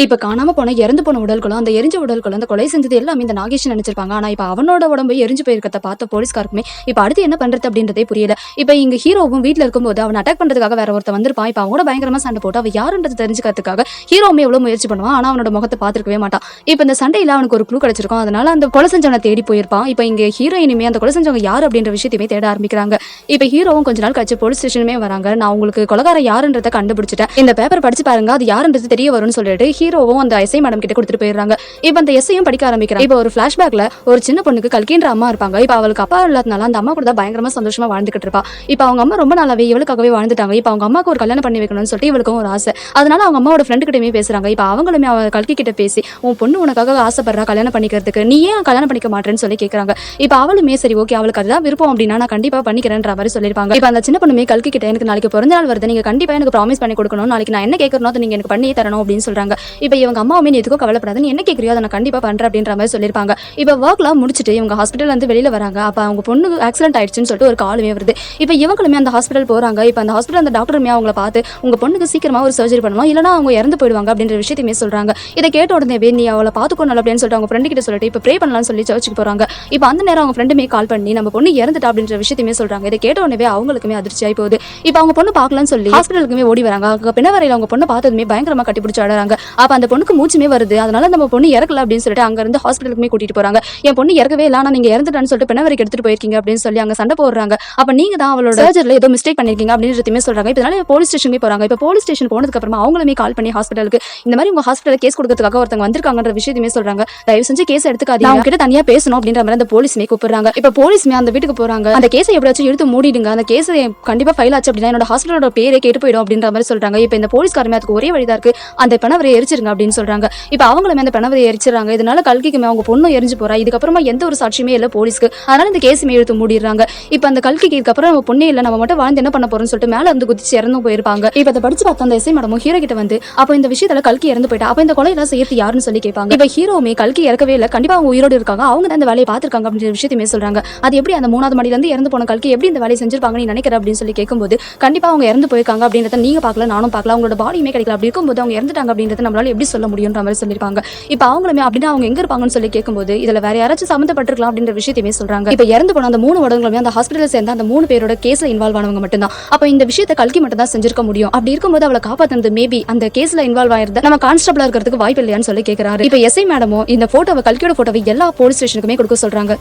இப்ப காணாம போன இறந்து போன உடல்களும் அந்த எரிஞ்ச உடல்களும் அந்த கொலை செஞ்சது எல்லாமே இந்த நாகேஷ் நினைச்சிருப்பாங்க. ஆனா இப்ப அவனோட உடம்பு எரிஞ்சு போயிருக்கத பார்த்த போலீஸ்காருக்குமே இப்ப அடுத்து என்ன பண்றது அப்படின்றதே புரியல. இப்ப இங்க ஹீரோவும் வீட்டுல இருக்கும்போது அவன் அட்டாக் பண்றதுக்காக வேற ஒருத்த வந்திருப்பான். இப்ப அவனோட பயங்கரமா சண்டை போட்டு அவ யாருன்றது தெரிஞ்சுக்கிறதுக்காக ஹீரோவுமே எவ்வளவு முயற்சி பண்ணுவான். ஆனா அவனோட முகத்தை பார்த்திருக்கவே மாட்டான். இப்ப இந்த சண்டையில அவனுக்கு ஒரு க்ளூ கிடைச்சிருக்கும். அதனால அந்த கொலை செஞ்சவனை தேடி போயிருப்பான். இப்ப இங்க ஹீரோயினுமே அந்த கொலை செஞ்சவங்க யாரு அப்படின்ற விஷயத்தையுமே தேட ஆரம்பிக்கிறாங்க. இப்ப ஹீரோவும் கொஞ்ச நாள் கழிச்சு போலீஸ் ஸ்டேஷனுமே வராங்க. நான் உங்களுக்கு கொலைகார யாருன்றதை கண்டுபிடிச்சிட்டேன், இந்த பேப்பர் படிச்சு பாருங்க, அது யாருன்றது தெரிய வரும்னு சொல்லிட்டு ஹீரோவும் அந்த எஸ்ஐ மேடம் கிட்ட கொடுத்துட்டு போயிடுறாங்க. இப்ப அந்த எஸ்ஐயும் படிக்க ஆரம்பிக்கிறாங்க. இப்ப ஒரு பிளாஷ்பேக்ல ஒரு சின்ன பொண்ணுக்கு கல்கின்ற அம்மா இருப்பாங்க. இப்ப அவளுக்கு அப்பா இல்லாதனால அந்த அம்மா கூட பயங்கரமா சந்தோஷமா வாழ்ந்துகிட்டு இருப்பா. இப்ப அவங்க அம்மா ரொம்ப நாளாவே இவளுக்காகவே வாழ்ந்துட்டாங்க. இப்ப அவங்க அம்மாக்கு ஒரு கல்யாணம் பண்ணி வைக்கணும்னு சொல்லிட்டு இவளுக்கும் ஒரு ஆசை. அதனால அவங்க அம்மாவோட ஃப்ரெண்டு கிட்டயுமே பேசுறாங்க. இப்ப அவங்களுமே அவ கல்கி கிட்ட பேசி, உன் பொண்ணு உனக்காக ஆசைப்படுறா கல்யாணம் பண்ணிக்கிறதுக்கு, நீ ஏன் கல்யாணம் பண்ணிக்க மாட்டேன்னு சொல்லி கேட்கறாங்க. இப்ப அவளுமே சரி ஓகே, அவளுக்கு அதுதான் விருப்பம் அப்படின்னா நான் கண்டிப்பா பண்ணிக்கிறேன்ற மாதிரி சொல்லிருப்பாங்க. இப்ப அந்த சின்ன பொண்ணுமே கல்கி கிட்ட எனக்கு நாளைக்கு பிறந்த நாள் வருது, நீங்க கண்டிப்பா எனக்கு ப்ராமிஸ் பண்ணி கொடுக்கணும், நாளைக்கு நான் என்ன கேட்கறனோ அதை நீங்க எனக்கு பண்ணி தரணும் அப்படின்னு சொல்றாங்க. இப்ப இவங்க அம்மாவுமே எதுக்கும் கவலைப்படாது, நீ என்ன கேட்கறியோ அதை நான் கண்டிப்பா பண்றேன் அப்படின்ற மாதிரி சொல்லிருப்பாங்க. இப்ப ஒர்க்லாம் முடிச்சுட்டு இவங்க ஹாஸ்பிட்டல் வந்து வெளியில வராங்க. அப்ப அவங்க பொண்ணு ஆக்சிடென்ட் ஆயிடுச்சுன்னு சொல்லிட்டு ஒரு காலுமே வருது. இப்ப இவங்களுமே அந்த ஹாஸ்பிட்டல் போறாங்க. இப்ப அந்த ஹாஸ்பிட்டல் அந்த டாக்டருமே அவங்கள பார்த்து உங்க பொண்ணுக்கு சீக்கிரமா ஒரு சர்ஜரி பண்ணணும், இல்லனா அவங்க இறந்து போயிடுவாங்க அப்படின்ற விஷயத்தையுமே சொல்றாங்க. இதை கேட்ட உடனே நீ அவளை பாத்துக்கணும் அப்படின்னு சொல்லிட்டு அவங்க ஃப்ரெண்டு கிட்ட சொல்லிட்டு இப்ப ப்ரே பண்ணலாம்னு சொல்லி சர்ச்சுக்கு போறாங்க. இப்ப அந்த நேரம் அவங்க ஃப்ரெண்டுமே கால் பண்ணி நம்ம பொண்ணு இறந்துட்டா அப்படின்ற விஷயத்தையுமே சொல்றாங்க. இதை கேட்ட உடனே அவங்களுக்குமே அதிர்ச்சி ஆகி போகுது. இப்ப அவங்க பொண்ணு பார்க்கலாம்னு சொல்லி ஹாஸ்பிட்டலுக்குமே ஓடி வராங்க. அங்க பிணவரையில அவங்க பொண்ணு பார்த்ததுமே பயங்கரமா கட்டிப்பிடிச்சு அழறாங்க. அப்ப அந்த பொண்ணுக்கு மூச்சுமே வருது. அதனால நம்ம பொண்ணு இறக்கல அப்படின்னு சொல்லிட்டு அங்க இருந்து ஹாஸ்பிட்டலுக்குமே கூட்டிட்டு போறாங்க. என் பொண்ணு இறக்கவே இல்ல, ஆனா நீங்க இறந்துட்டான்னு சொல்லிட்டு பிணவரைக்கு எடுத்துட்டு போயிருக்கீங்க அப்படின்னு சொல்லி அங்க சண்டை போடுறாங்க. அப்ப நீங்க தான் அவளோட சர்ஜரியில ஏதோ மிஸ்டேக் பண்ணிருக்கீங்க அப்படின்னு சொல்றாங்க. இதனால போலீஸ் ஸ்டேஷனுமே போறாங்க. இப்ப போலீஸ் ஸ்டேஷன் போனதுக்கு அப்புறமா அவங்களுமே கால் பண்ணி ஹாஸ்பிட்டலுக்கு இந்த மாதிரி உங்க ஹாஸ்பிட்டல் கேஸ் கொடுக்கறதுக்காக ஒருத்தங்க வந்திருக்காங்கன்ற விஷயத்தையுமே சொல்றாங்க. தயவு செஞ்சு கேஸ் எடுத்துக்காதீங்க, அவங்க கிட்ட தனியா பேசணும் அப்படின்ற மாதிரி அந்த போலீஸ்மே கூப்பிடுறாங்க. இப்ப போலீஸ்மே அந்த வீட்டுக்கு போறாங்க. அந்த கேஸை எப்படியாச்சும் எடுத்து மூடிடுங்க, அந்த கேஸ் கண்டிப்பா ஃபைல் ஆச்சு அப்படின்னா என்னோட ஹாஸ்பிட்டலோட பேரே கேட்டு போயிடும் அப்படின்ற மாதிரி சொல்றாங்க. இப்ப இந்த போலீஸ்காரமே அதுக்கு ஒரே வழிதான் இருக்கு, அந்த பணவரை எரிச்சிருங்க அப்படின்னு சொல்றாங்க. இப்ப அவங்களுமே அந்த பணவரை எரிச்சிடறாங்க. இதனால கல்கிக்குமே அவங்க பொண்ணு எரிஞ்சு போறா. இதுக்கப்புறமா எந்த ஒரு சாட்சியுமே இல்ல போலீஸ்க்கு, அதனால இந்த கேஸுமே எடுத்து மூடிடுறாங்க. இப்ப அந்த கல்கிக்கு இதுக்கப்புறம் நம்ம பொண்ணே இல்ல, நம்ம மட்டும் வாழ்ந்து என்ன பண்ண போறோம்னு சொல்லிட்டு மேல இருந்து குதிச்சு இறந்து போயிருப்பாங்க. இப்ப அதை படிச்சு பார்த்தா அந்த எஸ்ஐ மேடமும் ஹீரோ கிட்ட வந்து அப்ப இந்த விஷயத்துல கல்கி இறந்து போயிட்டா, அப்ப இந்த கொலை எல்லாம் செய்யறது யாருன்னு சொல்லி கேட்பாங்க. இப்ப ஹீரோவுமே கல்கி இறக்கவே இல்ல, கண்டிப்பா அவங்க உயிரோடு இருக்காங்க, அவங்க தான் இந்த வேலையை பார்த்திருக்காங்க அப்படின்ற விஷயத்தையுமே சொல்றாங்க. அது எப்படி அந்த 3வது மாடியில இருந்து இறந்து போன கல்கி எப்படி இந்த வேலையை செஞ்சிருப்பாங்கன்னு நீ நினைக்கிற அப்படின்னு சொல்லி கேட்கும்போது கண்டிப்பா அவங்க இறந்து போயிருக்காங்க அப்படின்றத நீங்க பார்க்கல, நானும் பார்க்கல, அவங்களோட பாடியுமே கிடைக்கல, அப்படி இருக்கும்போது அவங்க இறந்துட்டாங்க அப்படின்றத நம்மளால எப்படி சொல்ல முடியும்ன்ற மாதிரி சொல்லிருப்பாங்க. இப்ப அவங்களுமே அப்படின்னா அவங்க எங்க இருப்பாங்கன்னு சொல்லி கேட்கும்போது இதுல வேற யாராச்சும் சம்மந்தப்பட்டிருக்கலாம் அப்படின்ற விஷயத்தையுமே சொல்றாங்க. இப்ப இறந்து போன அந்த 3 உடல்களுமே அந்த ஹாஸ்பிட்டல் சேர்ந்த அந்த 3 பேரோட கேஸ்ல இன்வால்வ் ஆனவங்க மட்டும்தான். அப்ப இந்த விஷயத்தை கல்கி மட்டும் தான் செஞ்சிருக்க முடியும். அப்படி இருக்கும்போது அவளை காப்பாத்துறது மேபி அந்த கேஸ்ல இன்வால்வ் ஆயிருந்தா நம்ம கான்ஸ்டபிளா இருக்கிறதுக்கு வாய்ப்பு இல்லையான்னு சொல்லி கேட்கிறாரு. இப்ப எஸ்ஐ மேடமும் இந்த போட்டோவை கல்கியோட போட்டோவை எல்லா போலீஸ் ஸ்டேஷனுக்குமே கொடுக்க சொல்றாங்க.